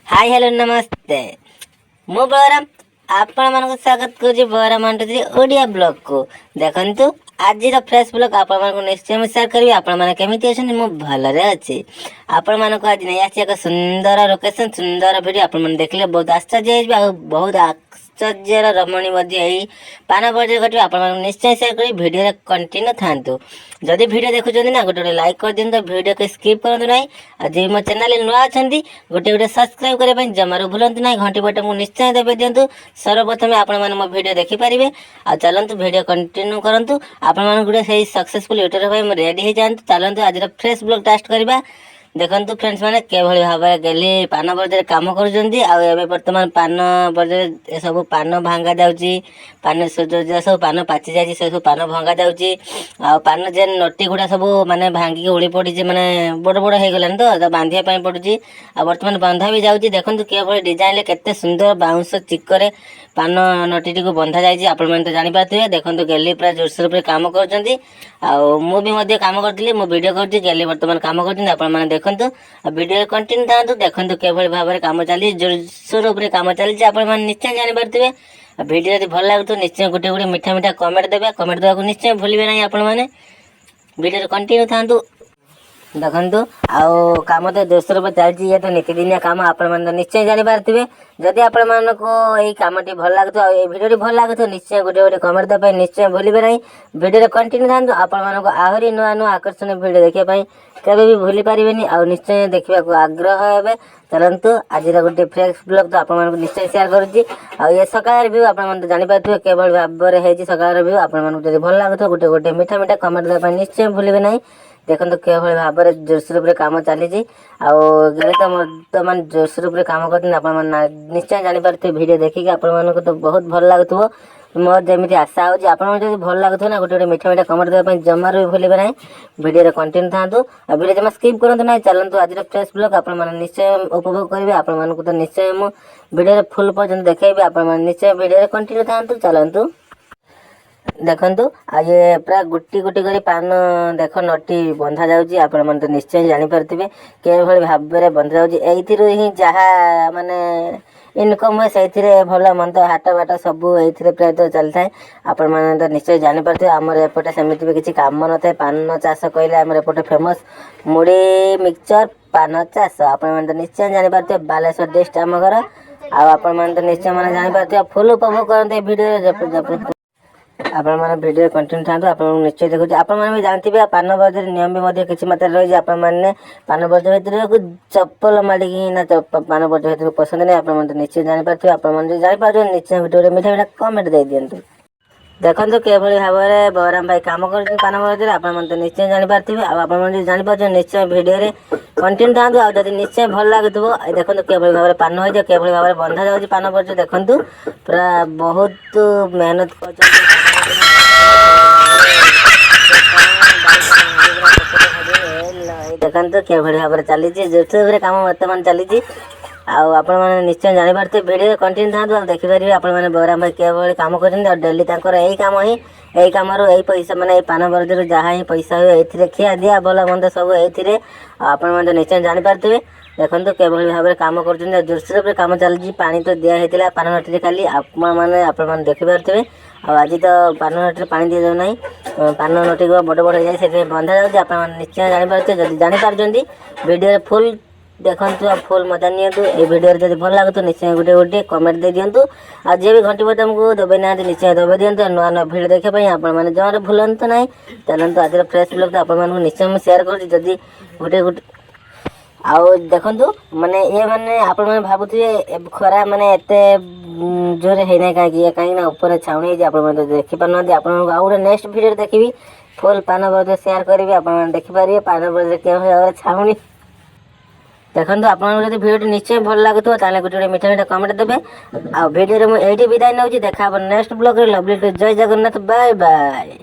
Hi hello नमस्ते मु बलराम आपण मानक स्वागत करुँच बलराम आंटी ओडिया ब्लॉग को देखंतु आज फ्रेश ब्लॉग आपण मानक निश्चय शेयर करी आपण माने केमिति अछन मु भलरे अछि आपण मानक आज नै आछि एक सुंदर लोकेशन सुंदर वीडियो आपण माने देखले बहुत आश्चर्य हो बहुत आश्चर्य रमणी मध्ये एई पान बजे घटी आपण मानक निश्चय शेयर करी वीडियो रे कंटिन्यू थांतु जदि वीडियो देखुछन ना गोटे लाइक कर दियंतु वीडियो को स्किप करंतु नै आज मो चैनल नुआ अछंती गोटे सब्सक्राइब करे पई जमारो भूलंतु नै घंटी बटन को निश्चय दबे दियंतु सर्वप्रथम आपण माने मो वीडियो देखि परिबे आ चलंतु वीडियो कंटिन्यू करंतु आपण माने गुडे सही सक्सेसफुल यूट्यूबर भाई रेडी हो जातु चलतु आज फ्रेश ब्लॉग टेस्ट करवा देखंतु फ्रेंड्स माने केभली भाबरे गेली पान बर्जरे काम करूजंती आ एबे वर्तमान पान बर्जरे सब पान भांगा जाउची पान सुजो सब पान पाची जाई सब पान भांगा जाउची आ पान जे नटी गुडा सब माने भांगी के उड़ी पड़ी जे माने बड़ बड़ हे गलन तो बांधिया पई पडुची आ वर्तमान बांधा भी जाउची देखंतु केभली डिजाइन ले केते सुंदर बाउंस चिकरे पान नटी को बंधा जाई आपण माने तो जानि पाथि देखंतु गेली पूरा जोरसोर पे काम करूजंती आ मु भी मध्ये काम करथिली मु वीडियो करथि गेली वर्तमान काम करथिन आपण माने देखंतु वीडियो कंटिन्यू थांतु देखंतु केभली भाबरे काम चली जोरसोर उपरे काम चली आपण माने निश्चय जानि पारथिबे वीडियो यदि भल लागतो निश्चय गोटे गोटे मीठा मीठा कमेंट देबे कमेंट देबा को निश्चय भूलिबे नै आपण माने वीडियो कंटिन्यू थांतु देखंतु आउ काम तो जोरसोर पे चलची ये तो नितिदिनिया काम आपण माने निश्चय जानि पारथिबे जदि आपण मानको एई कामटी भल लागतो ए वीडियो भल लागतो निश्चय गोटे गोटे कमेंट देबे निश्चय भूलिबे नै वीडियो रे कंटिन्यू थांतु आपण मानको आहुरी नुआ नुआ आकर्षण वीडियो देखिया पई केबे भी भूली पारिबेनी आ निश्चय देखिबा को आग्रह हेबे चलंतु आज गोटे फ्रेश ब्लॉग तो आपण मानको निश्चय शेयर करूची आ ये सकाळ रिव्यू आपण माने जानि पाथुबे केवल भाबरे हेची सकाळ रिव्यू आपण मानको जदि भल लागतो गोटे गोटे मीठा मीठा कमेंट देबा निश्चय भूलिबे नै देखो केभली भाव में जोरसोर काम चली वर्तमान जोरसोर काम कर निश्चय जापर वीडियो देखिए आप तो बहुत भल लगुव मोर जमी आशा हो भल लगुव ना गोटे मीठा मीठा कमेंट देवाई जमार भी भूलिए ना वीडियो कंटिन्यू था वीडियो जमा स्किप करूँ ना चलतु आज फ्रेश ब्लॉग आप निश्चय उपभोग करेंगे आपण तो निश्चय मु वीडियो फुल पर्यटन देखी आप निश्चय वीडियो कंटिन्यू था चलतु देखंतु आ ये पूरा गुटी गुटी करी पान देख नटी बंधा जाउची आपण मन तो निश्चय जानि परथिबे केभली भाबरे बंधा जाउची एइथिरु ही जहा माने इनकम है सेथिरे भलो मंत हाट बाट सब एइथिरे प्राय तो चल थाए आपण मन तो निश्चय जानि परथिबे हमर एपटे समिति भी किछि काम न थाए पान चाष कइले हमर एपटे फेमस मुड़ी मिक्सचर पान चाष आपण मन तो निश्चय जानि परथिबे बालेश्वर डिस्ट्रिक्ट हम घर आ आपण मन तो निश्चय मन जानि परथिबे फुल उपभोग करते वीडियो आपण माने वीडियो कंटिन्यू था आपण निश्चय देखो आपण माने भी जानथि पान बजार नियम भी किसी मात्रा रही आपण माने पान बजार भीतर को चप्पल माड़ी ना पान बजार भीतर पसंद नहीं आपण माने निश्चय जानि पारथि आपण माने जानि पारथि निश्चय वीडियो मीठा मीठा कमेंट दे दियंतु देखंतु केभली भाव में बलराम भाई काम कर पान बजार आपण माने निश्चय जानि पारथि आपण माने जानि पारथि निश्चय वीडियो रे कंटिन्यू था आ जदि निश्चय भल लागुव देखो केभली भाव में पान हो केभली भाव में बंधा जाउची पान बजार देखंतु पूरा बहुत मेहनत कर देखते केभली भाव में चली जोरसोर काम वर्तमान चली आपण मैंने निश्चय जानि पारथि वीडियो कंटिन्यू था देखिपारे आपण मैंने बलराम भाई केभली काम कर डेली यही काम ही यही कम यही पैसा माने पान बजार जहाँ ही पैसा हुए ये खिया दिया भल मंद सब ये आपण मैंने निश्चय जानि पारथि देखो केभली भाव में काम कर जोरसोर काम चलती पानी तो दिया पान नटी खाली आपण देखिपारे आज तो पान नटी पानी दि जाऊ ना पान नटी बड़ बड़ हो जाए बंधा जाऊँगी आप निश्चय जापारे जब जापार वीडियो फुल देखु फुल मजा नियंतु ए वीडियो जब भल लगुत निश्चय गोटे गोटे कमेंट दे दिंतु आज भी घंटी बटन को दबे ना निश्चय दबे दिंतु नुआ नुआ भिडियो देखापी आपने जमार भूलतु ना चलते आज फ्रेश ब्लॉग तो आपको निश्चय मुझे शेयर कर गोटे गोटे आउ देखु माने ये माने आपण माने भाबुथिबे खरा माने एते जोरे हे ना कहीं ना ऊपर छाउणी जे आपण माने देखि पाना दे आपण आउ नेक्स्ट वीडियो देखिबी फुल पान बजार शेयर करिवे आपण देखि पारिबे पान बजार के हो छाउणी देखो आपन जब वीडियो निश्चय भल लगुव ताले गोटे मीठा मीठा कमेंट देबे आ वीडियो रे मु एडी विदाय नउची देखा नेक्स्ट ब्लॉग रे लवली जय जगन्नाथ बाय बाय।